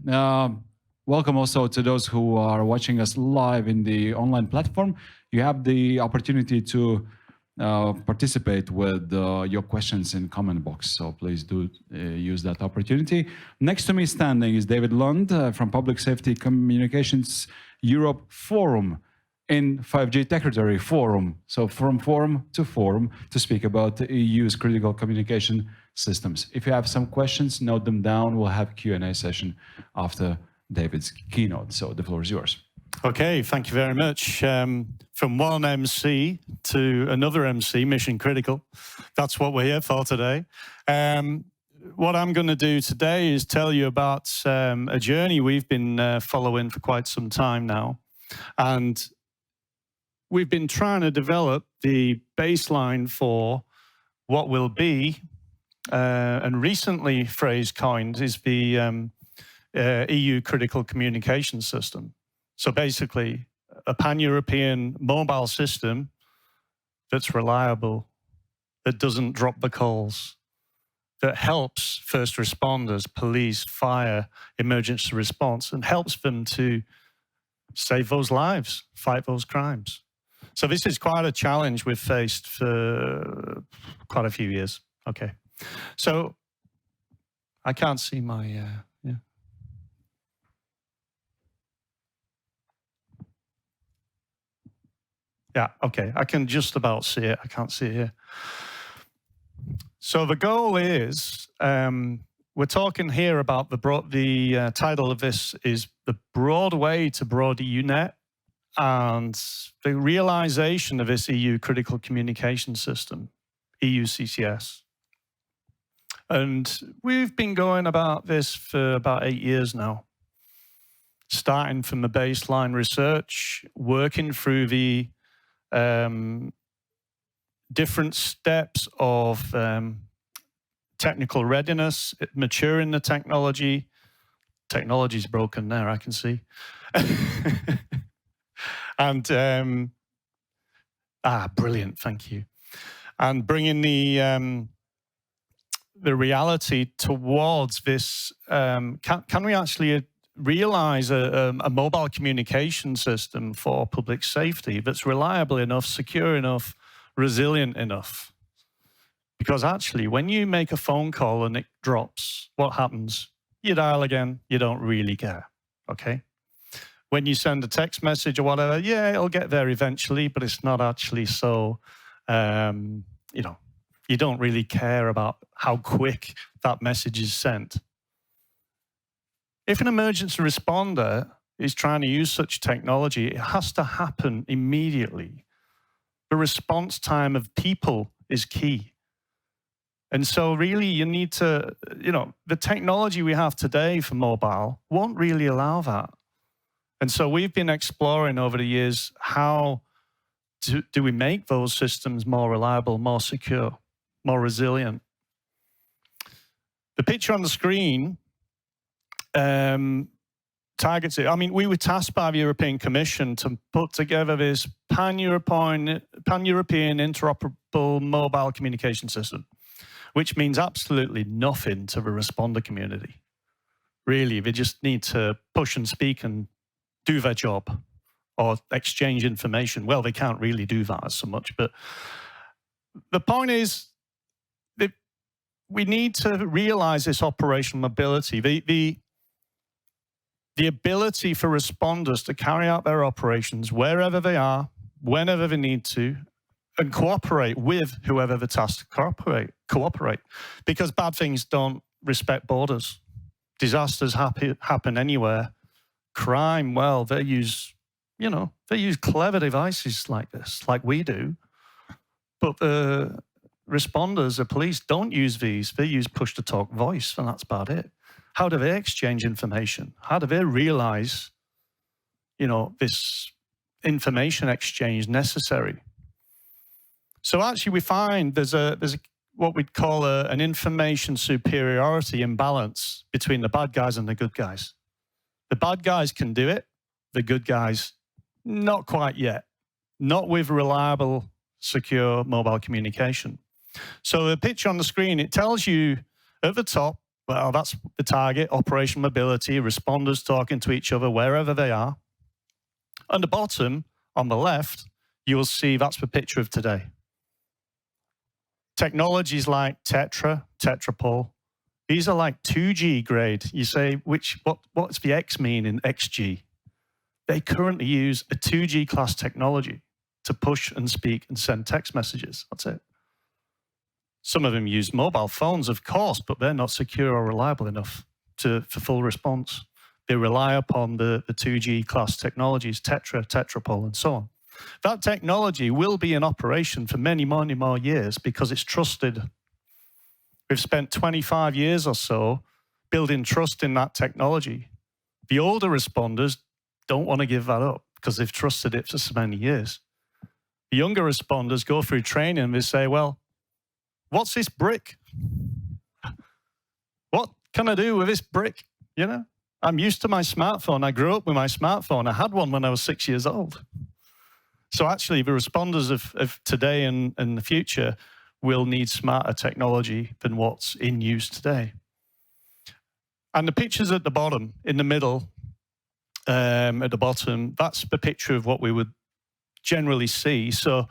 Welcome also to those who are watching us live in the online platform. You have the opportunity to participate with your questions in comment box, so please do use that opportunity. Next to me standing is David Lund from Public Safety Communications Europe Forum in 5G Secretary Forum. So from forum to speak about the EU's critical communication systems. If you have some questions, note them down. We'll have a Q&A session after David's keynote. So the floor is yours. Okay, thank you very much. From one MC to another MC, mission critical. That's what we're here for today. What I'm going to do today is tell you about a journey we've been following for quite some time now. And we've been trying to develop the baseline for what will be, and recently phrase coined, is the EU critical communication system. So basically, a pan-European mobile system that's reliable, that doesn't drop the calls, that helps first responders, police, fire, emergency response, and helps them to save those lives, fight those crimes. So this is quite a challenge we've faced for quite a few years. Okay, so I can't see my, Yeah, okay, I can just about see it. I can't see it here. So the goal is, we're talking here about the title of this is the Broadway to Broadeu net, and the realization of this EU critical communication system, Euccs. And we've been going about this for about 8 years now, starting from the baseline research, working through the different steps of technical readiness, maturing the technology. Technology's broken there, I can see. And, brilliant, thank you. And bringing the reality towards this, can we actually realize a mobile communication system for public safety that's reliable enough, secure enough, resilient enough? Because actually, when you make a phone call and it drops, what happens? You dial again, you don't really care, okay? When you send a text message or whatever, yeah, it'll get there eventually, but it's not actually so, you don't really care about how quick that message is sent. If an emergency responder is trying to use such technology, it has to happen immediately. The response time of people is key. And so really you need to, the technology we have today for mobile won't really allow that. And so we've been exploring over the years, how do we make those systems more reliable, more secure, more resilient? The picture on the screen targets it. I mean, we were tasked by the European Commission to put together this pan-European interoperable mobile communication system, which means absolutely nothing to the responder community. Really, they just need to push and speak and do their job or exchange information. Well, they can't really do that so much, but the point is that we need to realize this operational mobility, the ability for responders to carry out their operations wherever they are, whenever they need to, and cooperate with whoever the task to cooperate. Because bad things don't respect borders. Disasters happen anywhere. Crime, well, they use clever devices like this, like we do. But the responders, the police, don't use these. They use push-to-talk voice, and that's about it. How do they exchange information? How do they realize, this information exchange necessary? So actually we find there's what we'd call an information superiority imbalance between the bad guys and the good guys. The bad guys can do it. The good guys, not quite yet. Not with reliable, secure mobile communication. So the picture on the screen, it tells you at the top, Well, that's the target, operation mobility, responders talking to each other wherever they are. On the bottom, on the left, you will see that's the picture of today. Technologies like tetrapol, these are like 2G grade. You say, what's the X mean in XG? They currently use a 2G class technology to push and speak and send text messages. That's it. Some of them use mobile phones, of course, but they're not secure or reliable enough for full response. They rely upon the 2G class technologies, tetrapol, and so on. That technology will be in operation for many, many more years because it's trusted. We've spent 25 years or so building trust in that technology. The older responders don't want to give that up because they've trusted it for so many years. The younger responders go through training and they say, well, what's this brick? What can I do with this brick? You know, I'm used to my smartphone. I grew up with my smartphone. I had one when I was 6 years old. So actually, the responders of today and the future will need smarter technology than what's in use today. And the pictures at the bottom, in the middle, at the bottom, that's the picture of what we would generally see. So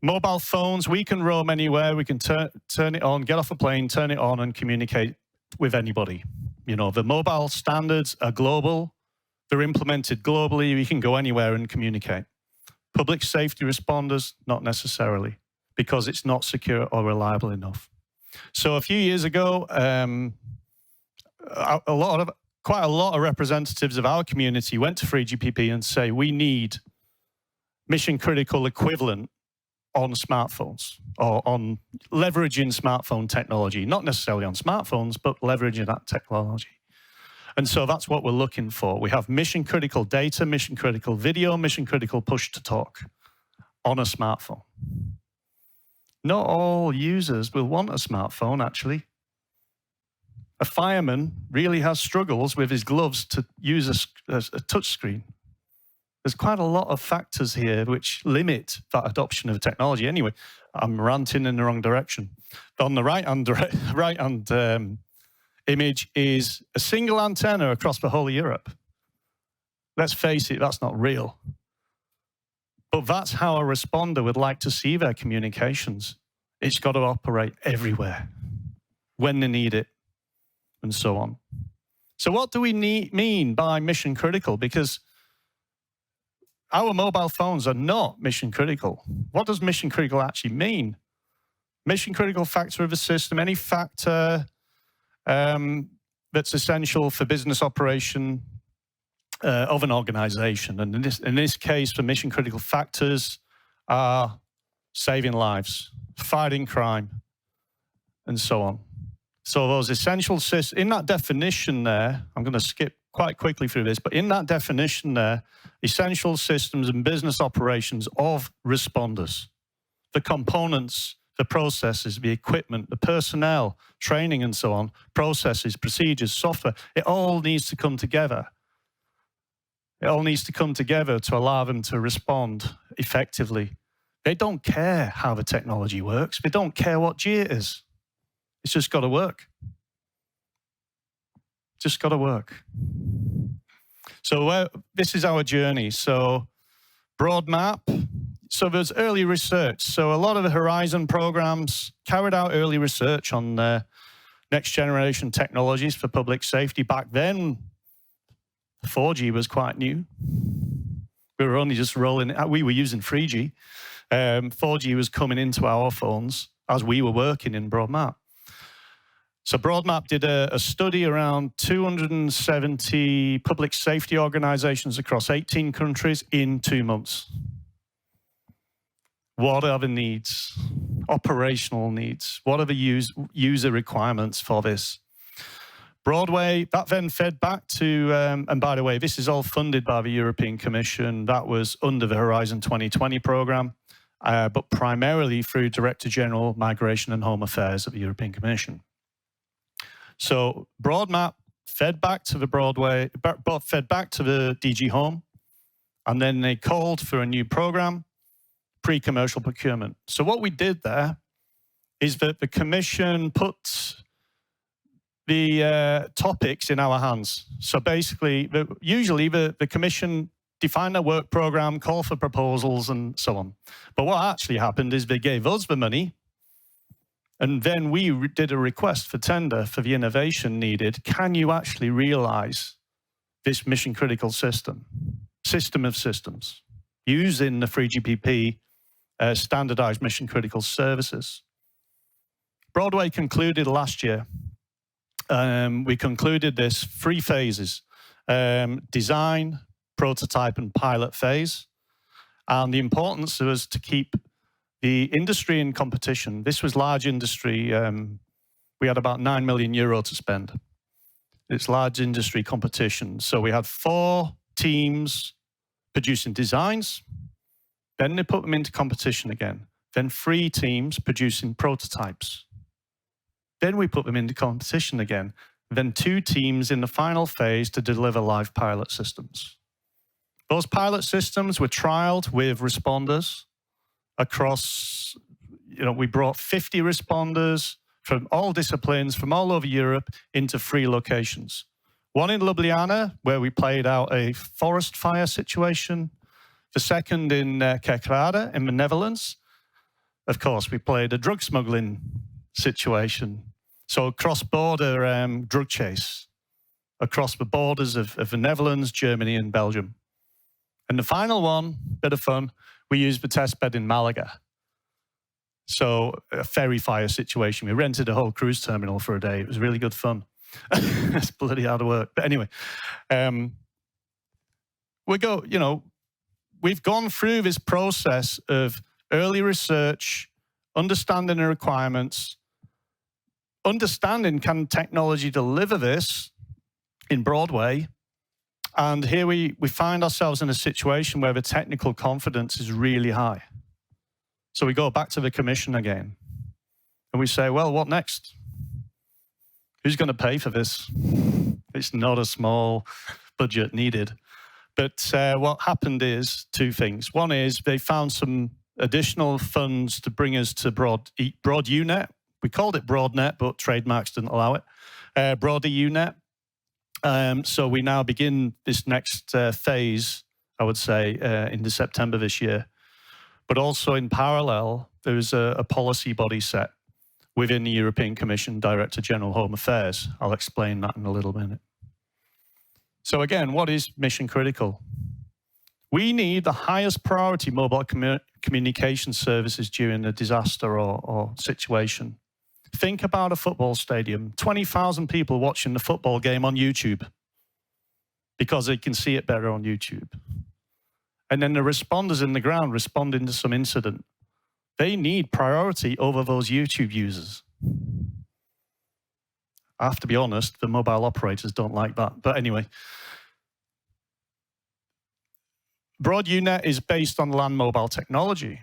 mobile phones, we can roam anywhere. We can turn it on, get off a plane, turn it on, and communicate with anybody. You know, the mobile standards are global. They're implemented globally. We can go anywhere and communicate. Public safety responders, not necessarily, because it's not secure or reliable enough. So a few years ago, quite a lot of representatives of our community went to 3GPP and say, we need mission critical equivalent on smartphones or on leveraging smartphone technology, not necessarily on smartphones, but leveraging that technology. And so that's what we're looking for. We have mission critical data, mission critical video, mission critical push to talk on a smartphone. Not all users will want a smartphone, actually. A fireman really has struggles with his gloves to use a touch screen. There's quite a lot of factors here which limit that adoption of technology. Anyway, I'm ranting in the wrong direction. On the right-hand image is a single antenna across the whole of Europe. Let's face it, that's not real. But that's how a responder would like to see their communications. It's got to operate everywhere, when they need it, and so on. So what do we mean by mission critical? Because our mobile phones are not mission critical. What does mission critical actually mean? Mission critical factor of a system, any factor that's essential for business operation of an organization. And in this case, the mission critical factors are saving lives, fighting crime, and so on. So those essential systems, in that definition there, I'm going to skip quite quickly through this, but in that definition there, essential systems and business operations of responders, the components, the processes, the equipment, the personnel, training and so on, processes, procedures, software, it all needs to come together. It all needs to come together to allow them to respond effectively. They don't care how the technology works. They don't care what G it is. It's just got to work. Just got to work. So this is our journey. So broad map. So there's early research. So a lot of the Horizon programs carried out early research on next generation technologies for public safety. Back then, 4G was quite new. We were only just rolling it out. We were using 3G. 4G was coming into our phones as we were working in Broadmap. So Broadmap did a study around 270 public safety organizations across 18 countries in 2 months. What are the needs? Operational needs. What are the user requirements for this? Broadway, that then fed back to, and by the way, this is all funded by the European Commission. That was under the Horizon 2020 program, but primarily through Director General Migration and Home Affairs of the European Commission. So Broadmap fed back to the Broadway, fed back to the DG Home, and then they called for a new program, pre-commercial procurement. So what we did there is that the Commission put the topics in our hands. So basically, usually the commission define a work program, call for proposals, and so on. But what actually happened is they gave us the money, and then we did a request for tender for the innovation needed. Can you actually realize this mission-critical system of systems, using the 3GPP standardized mission-critical services? Broadway concluded last year. We concluded this 3 phases: design, prototype, and pilot phase. And the importance was to keep the industry in competition. This was large industry. We had about €9 million to spend. It's large industry competition. So we had 4 teams producing designs. Then they put them into competition again. Then 3 teams producing prototypes. Then we put them into competition again. Then 2 teams in the final phase to deliver live pilot systems. Those pilot systems were trialed with responders across, we brought 50 responders from all disciplines, from all over Europe, into 3 locations. One in Ljubljana, where we played out a forest fire situation. The second in Kerkrade in the Netherlands. Of course, we played a drug smuggling situation. So cross-border drug chase across the borders of the Netherlands, Germany, and Belgium. And the final one, bit of fun, we used the test bed in Malaga. So a ferry fire situation. We rented a whole cruise terminal for a day. It was really good fun. It's bloody hard work. But anyway, we've gone through this process of early research, understanding the requirements, understanding can technology deliver this in Broadway. And here we find ourselves in a situation where the technical confidence is really high. So we go back to the commission again. And we say, well, what next? Who's going to pay for this? It's not a small budget needed. But what happened is 2 things. One is they found some additional funds to bring us to Broadeu. We called it BroadNet, but trademarks didn't allow it. Broadeu. So we now begin this next phase, I would say, in September this year. But also in parallel, there's a policy body set within the European Commission, Director General Home Affairs. I'll explain that in a little minute. So again, what is mission critical? We need the highest priority mobile communication services during a disaster or situation. Think about a football stadium, 20,000 people watching the football game on YouTube because they can see it better on YouTube. And then the responders in the ground responding to some incident. They need priority over those YouTube users. I have to be honest, the mobile operators don't like that. But anyway, Broadeu is based on land mobile technology.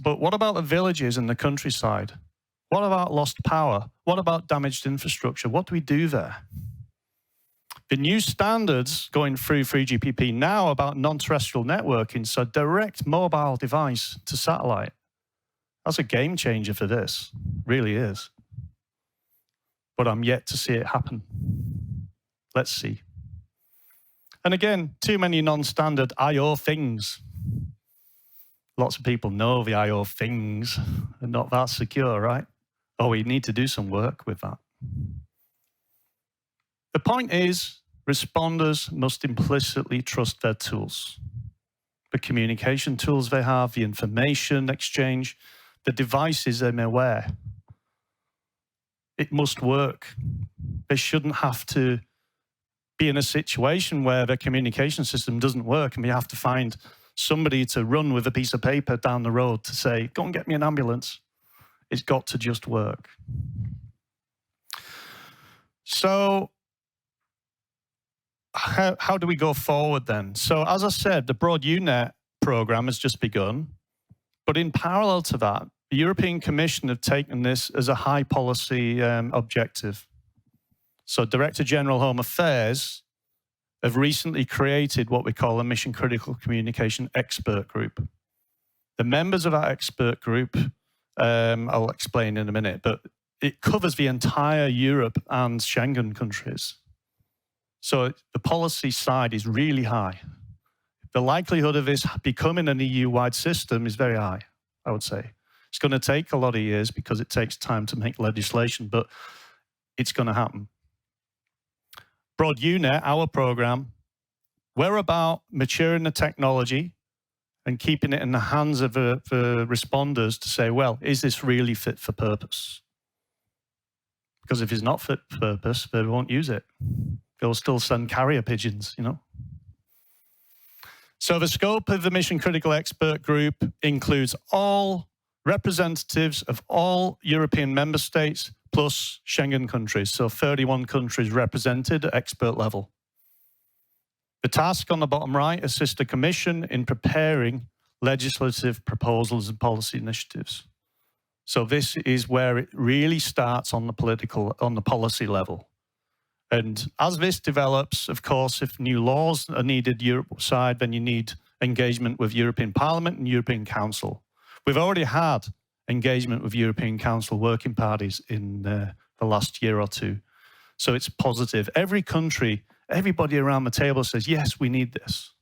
But what about the villages and the countryside? What about lost power? What about damaged infrastructure? What do we do there? The new standards going through 3GPP now about non-terrestrial networking, so direct mobile device to satellite. That's a game changer for this, really is. But I'm yet to see it happen. Let's see. And again, too many non-standard I/O things. Lots of people know the I/O things are not that secure, right? Oh, we need to do some work with that. The point is, responders must implicitly trust their tools. The communication tools they have, the information exchange, the devices they may wear. It must work. They shouldn't have to be in a situation where their communication system doesn't work and we have to find somebody to run with a piece of paper down the road to say, go and get me an ambulance. It's got to just work. So how do we go forward then? So as I said, the Broadeu program has just begun. But in parallel to that, the European Commission have taken this as a high policy objective. So Director General Home Affairs have recently created what we call a Mission Critical Communication Expert Group. The members of that expert group, I'll explain in a minute, but it covers the entire Europe and Schengen countries. So the policy side is really high. The likelihood of this becoming an EU-wide system is very high, I would say. It's going to take a lot of years because it takes time to make legislation, but it's going to happen. Broadeu, our program, we're about maturing the technology and keeping it in the hands of the responders to say, well, is this really fit for purpose? Because if it's not fit for purpose, they won't use it. They'll still send carrier pigeons, you know. So the scope of the Mission Critical Expert Group includes all representatives of all European member states plus Schengen countries, so 31 countries represented at expert level. The task on the bottom right assists the Commission in preparing legislative proposals and policy initiatives. So this is where it really starts on the policy level. And as this develops, of course, if new laws are needed Europe side, then you need engagement with European Parliament and European Council. We've already had engagement with European Council working parties in the last year or two. So it's positive. Every country, everybody around the table says, yes, we need this.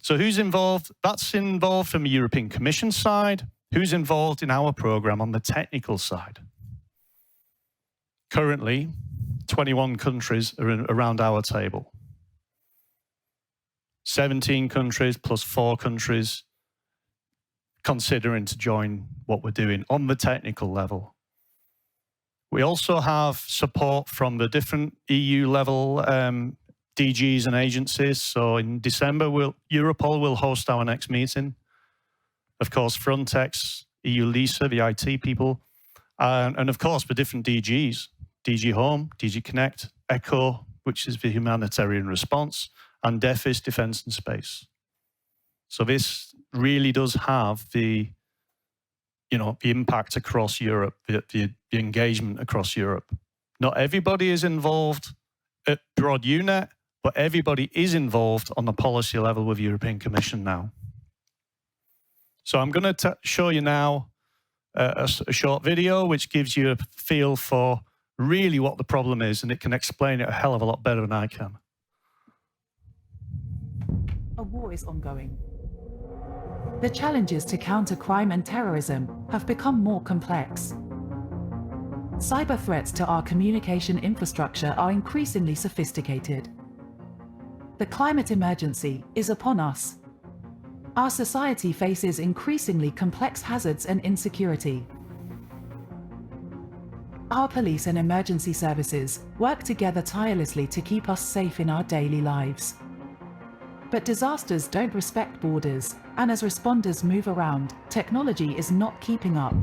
So who's involved? That's involved from the European Commission side. Who's involved in our program on the technical side? Currently, 21 countries are around our table. 17 countries plus 4 countries considering to join what we're doing on the technical level. We also have support from the different EU level DGs and agencies. So in December, Europol will host our next meeting. Of course, Frontex, EU LISA, the IT people, and of course the different DGs, DG Home, DG Connect, ECHO, which is the humanitarian response, and DEFIS, Defence and Space. So this really does have the impact across Europe, the engagement across Europe. Not everybody is involved at Broadeu, but everybody is involved on the policy level with the European Commission now. So I'm going to show you now a short video which gives you a feel for really what the problem is, and it can explain it a hell of a lot better than I can. A war is ongoing. The challenges to counter crime and terrorism have become more complex. Cyber threats to our communication infrastructure are increasingly sophisticated. The climate emergency is upon us. Our society faces increasingly complex hazards and insecurity. Our police and emergency services work together tirelessly to keep us safe in our daily lives. But disasters don't respect borders, and as responders move around, technology is not keeping up.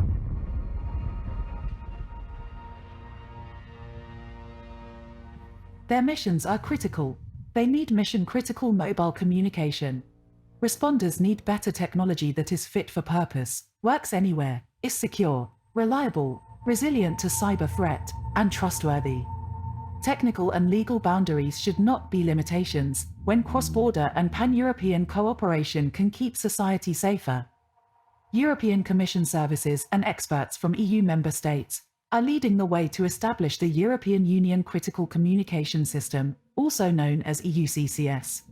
Their missions are critical. They need mission-critical mobile communication. Responders need better technology that is fit for purpose, works anywhere, is secure, reliable, resilient to cyber threat, and trustworthy. Technical and legal boundaries should not be limitations when cross-border and pan-European cooperation can keep society safer. European Commission services and experts from EU member states are leading the way to establish the European Union Critical Communication System, also known as Euccs.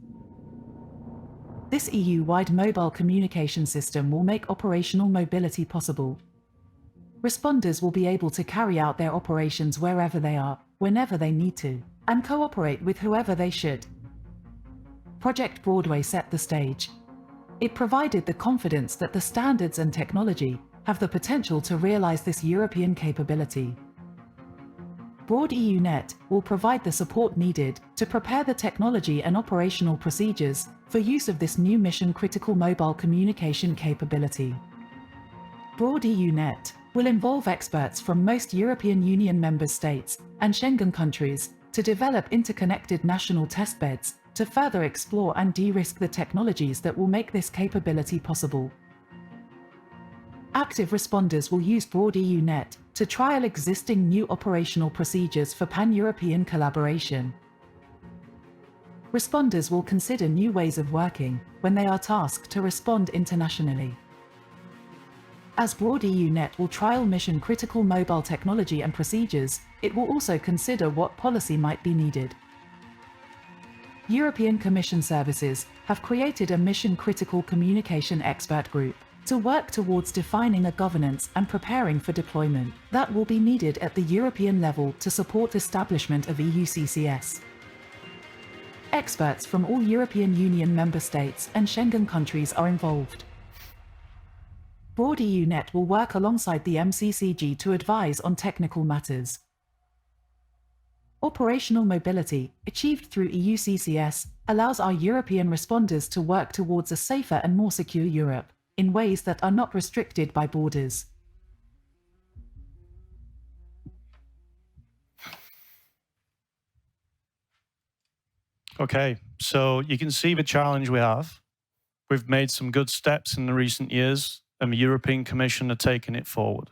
This EU-wide mobile communication system will make operational mobility possible. Responders will be able to carry out their operations wherever they are, whenever they need to, and cooperate with whoever they should. Project Broadway set the stage. It provided the confidence that the standards and technology have the potential to realize this European capability. Broadeu will provide the support needed to prepare the technology and operational procedures for use of this new mission-critical mobile communication capability. Broadeu will involve experts from most European Union member states and Schengen countries to develop interconnected national testbeds to further explore and de-risk the technologies that will make this capability possible. Active responders will use Broadeu to trial existing new operational procedures for pan-European collaboration. Responders will consider new ways of working when they are tasked to respond internationally. As Broadeu will trial mission-critical mobile technology and procedures, it will also consider what policy might be needed. European Commission services have created a mission-critical communication expert group to work towards defining a governance and preparing for deployment that will be needed at the European level to support establishment of Euccs. Experts from all European Union member states and Schengen countries are involved. Broadeu will work alongside the MCCG to advise on technical matters. Operational mobility, achieved through Euccs, allows our European responders to work towards a safer and more secure Europe, in ways that are not restricted by borders. Okay, so you can see the challenge we have. We've made some good steps in the recent years, and the European Commission are taking it forward.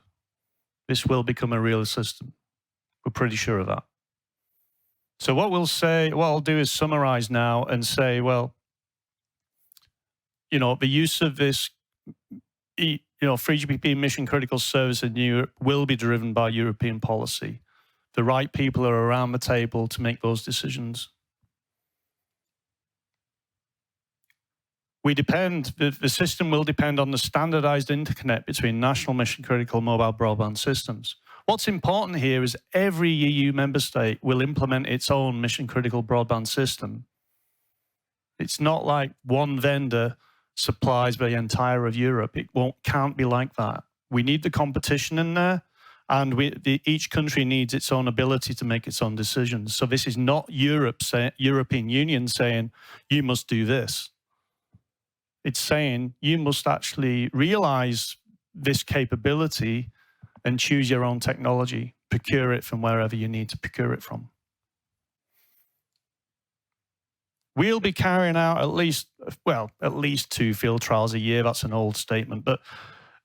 This will become a real system. We're pretty sure of that. So what I'll do is summarize now and say, well, the use of this, 3GPP mission critical service in Europe will be driven by European policy. The right people are around the table to make those decisions. The system will depend on the standardized interconnect between national mission critical mobile broadband systems. What's important here is every EU member state will implement its own mission critical broadband system. It's not like one vendor supplies the entire of Europe. It can't be like that. We need the competition in there, and each country needs its own ability to make its own decisions. So this is not European Union saying, you must do this. It's saying you must actually realize this capability and choose your own technology, procure it from wherever you need to procure it from. We'll be carrying out at least 2 field trials a year. That's an old statement, but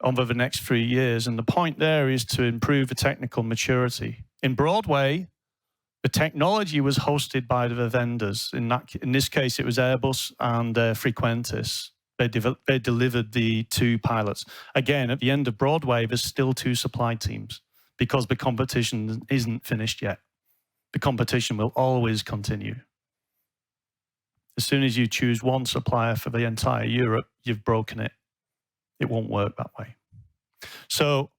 over the next 3 years. And the point there is to improve the technical maturity. In Broadway, the technology was hosted by the vendors. In this case, it was Airbus and Frequentis. They delivered the 2 pilots. Again, at the end of Broadway, there's still 2 supply teams because the competition isn't finished yet. The competition will always continue. As soon as you choose one supplier for the entire Europe, you've broken it. It won't work that way. So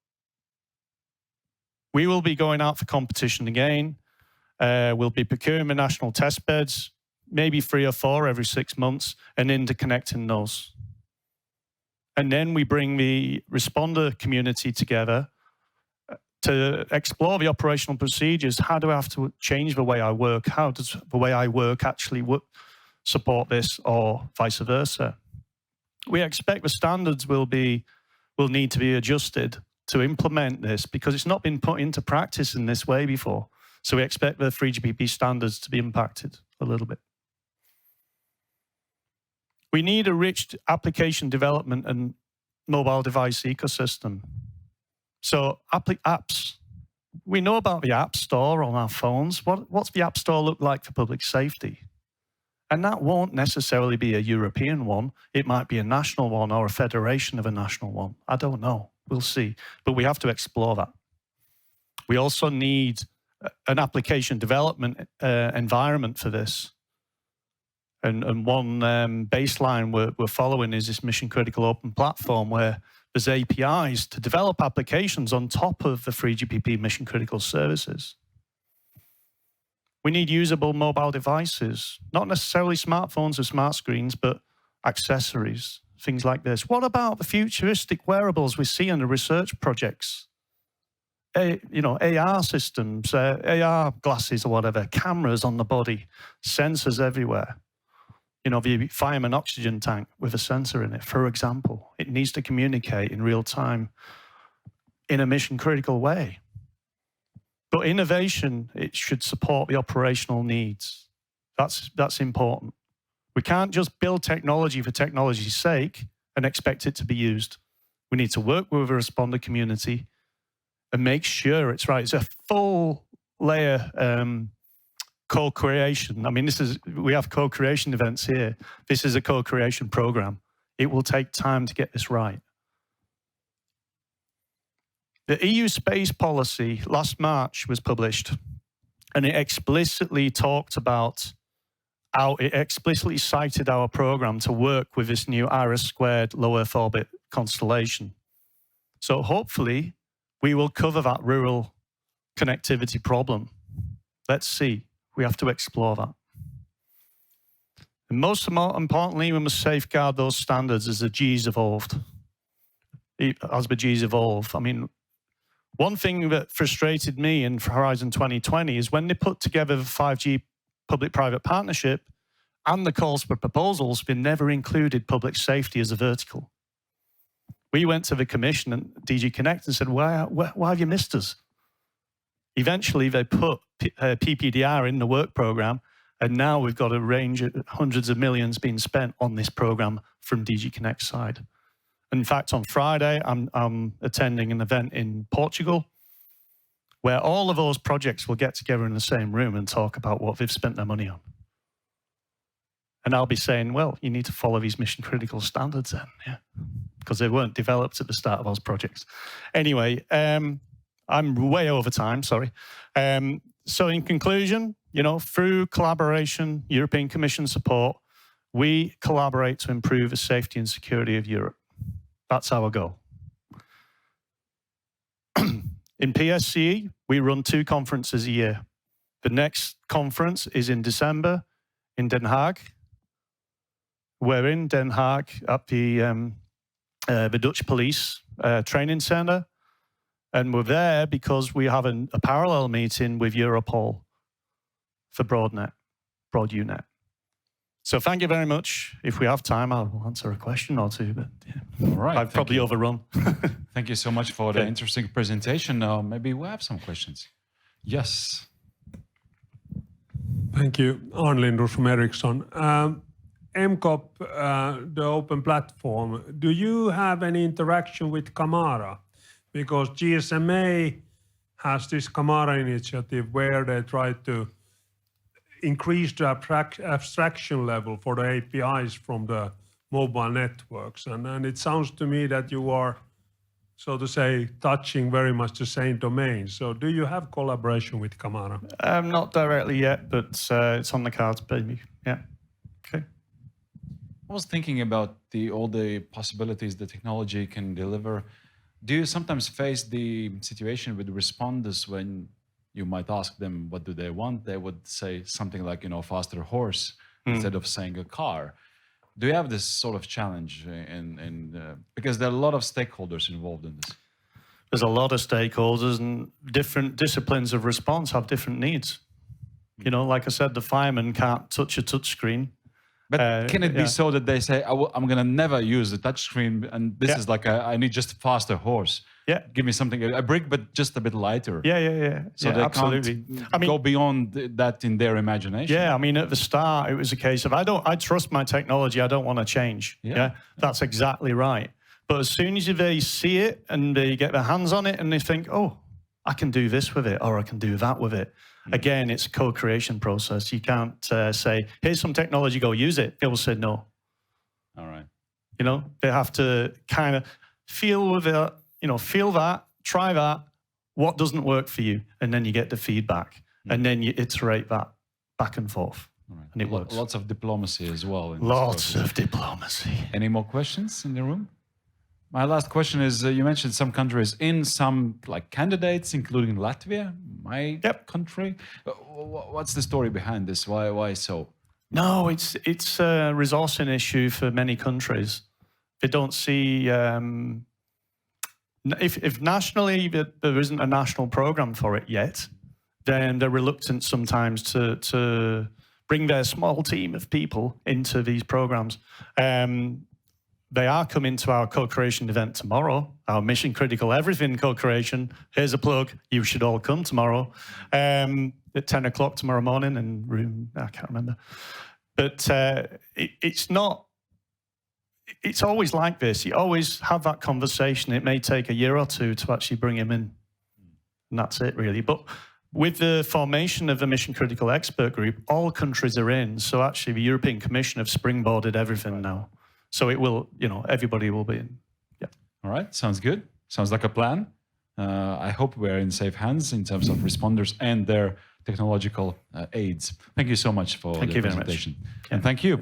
we will be going out for competition again. We'll be procuring the national test beds, maybe 3 or 4 every 6 months, and interconnecting those. And then we bring the responder community together to explore the operational procedures. How do I have to change the way I work? How does the way I work actually support this, or vice versa? We expect the standards will need to be adjusted to implement this because it's not been put into practice in this way before. So we expect the 3GPP standards to be impacted a little bit. We need a rich application development and mobile device ecosystem. So apps, we know about the App Store on our phones. What's the App Store look like for public safety? And that won't necessarily be a European one. It might be a national one or a federation of a national one. I don't know. We'll see. But we have to explore that. We also need an application development environment for this. And one baseline we're following is this mission critical open platform where there's APIs to develop applications on top of the 3GPP mission critical services. We need usable mobile devices, not necessarily smartphones or smart screens, but accessories, things like this. What about the futuristic wearables we see in the research projects? AR systems, AR glasses or whatever, cameras on the body, sensors everywhere. The fireman oxygen tank with a sensor in it, for example. It needs to communicate in real time in a mission critical way. But innovation, it should support the operational needs. That's important. We can't just build technology for technology's sake and expect it to be used. We need to work with a responder community and make sure it's right. It's a full layer co-creation. I mean, we have co-creation events here. This is a co-creation program. It will take time to get this right. The EU space policy last March was published, and it explicitly talked about it explicitly cited our program to work with this new IRIS² low Earth orbit constellation. So hopefully we will cover that rural connectivity problem. Let's see. We have to explore that. And most importantly, we must safeguard those standards as the Gs evolved. As the Gs evolve. I mean, one thing that frustrated me in Horizon 2020 is when they put together the 5G public-private partnership and the calls for proposals, they never included public safety as a vertical. We went to the commission and DG Connect and said, why have you missed us? Eventually, they put PPDR in the work program, and now we've got a range of hundreds of millions being spent on this program from DG Connect's side. In fact, on Friday, I'm attending an event in Portugal where all of those projects will get together in the same room and talk about what they've spent their money on. And I'll be saying, well, you need to follow these mission critical standards then, yeah, because they weren't developed at the start of those projects. Anyway, I'm way over time, sorry. So in conclusion, you know, through collaboration, European Commission support, we collaborate to improve the safety and security of Europe. That's our goal. In PSCE, we run 2 conferences a year. The next conference is in December in Den Haag. We're in Den Haag at the Dutch police training center. And we're there because we have a parallel meeting with Europol for Broadeu. So thank you very much. If we have time, I'll answer a question or two, but yeah. All right. I've probably overrun. Thank you so much for the interesting presentation. Maybe we have some questions. Yes. Thank you. Arne Lindros from Ericsson. MCOP, the open platform, do you have any interaction with Camara? Because GSMA has this Camara initiative where they try to increase the abstraction level for the APIs from the mobile networks. And it sounds to me that you are, so to say, touching very much the same domain. So do you have collaboration with Camara? Not directly yet, but it's on the cards, baby. Yeah. Okay. I was thinking about all the possibilities the technology can deliver. Do you sometimes face the situation with responders when you might ask them what do they want? They would say something like, you know, faster horse instead of saying a car. Do you have this sort of challenge because there are a lot of stakeholders involved in this? There's a lot of stakeholders, and different disciplines of response have different needs. You know, like I said, the fireman can't touch a touchscreen. But can it be so that they say, I'm going to never use the touchscreen, and this is like, I need just faster horse. Yeah. Give me something, a brick, but just a bit lighter. Yeah. So they absolutely. can't go beyond that in their imagination. Yeah, I mean, at the start, it was a case of, I trust my technology, I don't want to change. Yeah. That's exactly right. But as soon as they see it and they get their hands on it and they think, oh, I can do this with it, or I can do that with it. Again, it's a co-creation process. You can't say, here's some technology, go use it. They will say no. All right. You know, they have to kind of feel with it, you know, feel that, try that, what doesn't work for you, and then you get the feedback, and then you iterate that back and forth, right. And it works. Lots of diplomacy as well. Lots of diplomacy. Any more questions in the room? My last question is, you mentioned some countries in some like candidates, including Latvia, my country. What's the story behind this? Why so? No, it's a resourcing issue for many countries. They don't see, if nationally there isn't a national program for it yet, then they're reluctant sometimes to bring their small team of people into these programs. They are coming to our co-creation event tomorrow, our mission critical everything co-creation. Here's a plug. You should all come tomorrow at 10 o'clock tomorrow morning in room, I can't remember. But it's not, it's always like this. You always have that conversation. It may take a year or two to actually bring him in. And that's it really. But with the formation of the mission critical expert group, all countries are in. So actually the European Commission have springboarded everything now. So it will, you know, everybody will be in. Yeah. All right. Sounds good. Sounds like a plan. I hope we're in safe hands in terms of responders and their technological aids. Thank you so much for the you very much. presentation. And thank you.